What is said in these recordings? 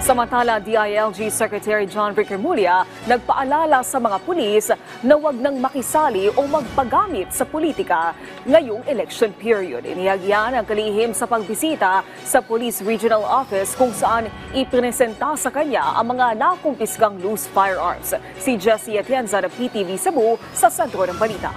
Samantala, DILG Secretary John Vic Remulla nagpaalala sa mga pulis na huwag nang makisali o magpagamit sa politika ngayong election period. Inihagyan ang kalihim sa pagbisita sa Police Regional Office kung saan ipresenta sa kanya ang mga nakumpisgang loose firearms. Si Jessie Atienza ng PTV Cebu sa sentro ng balita.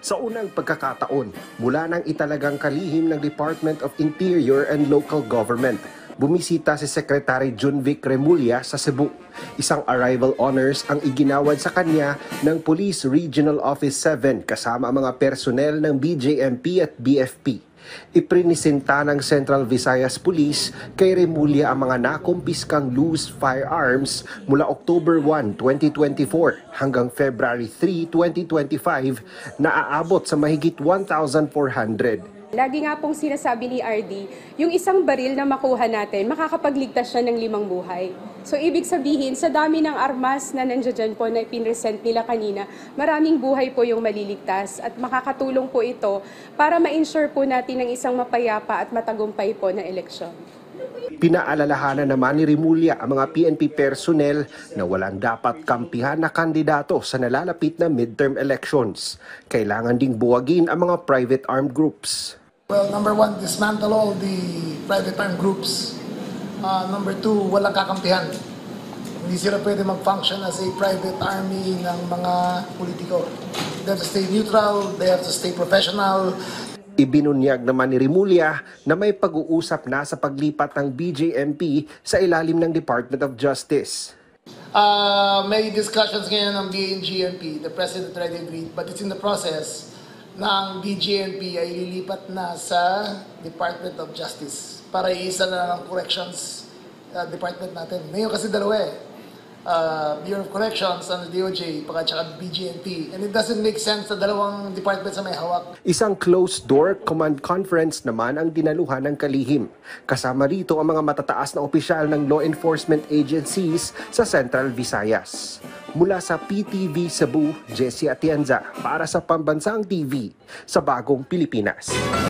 Sa unang pagkakataon, mula nang italagang kalihim ng Department of Interior and Local Government, bumisita si Secretary John Vic Remulla sa Cebu. Isang arrival honors ang iginawad sa kanya ng Police Regional Office 7 kasama ang mga personnel ng BJMP at BFP. Iprinisenta ng Central Visayas Police kay Remulla ang mga nakumpiskang loose firearms mula October 1, 2024 hanggang February 3, 2025 na aabot sa mahigit 1,400. Lagi nga pong sinasabi ni RD, yung isang baril na makuha natin, makakapagligtas siya ng 5 buhay. So ibig sabihin, sa dami ng armas na nandiyan po na pinresent nila kanina, maraming buhay po yung maliligtas at makakatulong po ito para ma-ensure po natin ng isang mapayapa at matagumpay po na eleksyon. Pinaalalahanan naman ni Remulla ang mga PNP personnel na walang dapat kampihan na kandidato sa nalalapit na midterm elections. Kailangan ding buwagin ang mga private armed groups. Well, number 1, dismantle all the private armed groups. Number 2, walang kakampihan. Hindi sila pwede mag-function as a private army ng mga politiko. They have to stay neutral, they have to stay professional. Ibinunyag naman ni Remulla na may pag-uusap na sa paglipat ng BJMP sa ilalim ng Department of Justice. May discussions ngayon ng BNGMP, the President already agreed, but it's in the process na ang BJMP ay lilipat na sa Department of Justice para iisa na ng corrections department natin. Ngayon kasi dalawa Bureau of Corrections and DOJ pagka BJMP. And it doesn't make sense na dalawang departments na may hawak. Isang closed-door command conference naman ang dinaluhan ng kalihim. Kasama rito ang mga matataas na opisyal ng law enforcement agencies sa Central Visayas. Mula sa PTV Cebu, Jessie Atienza para sa Pambansang TV sa Bagong Pilipinas.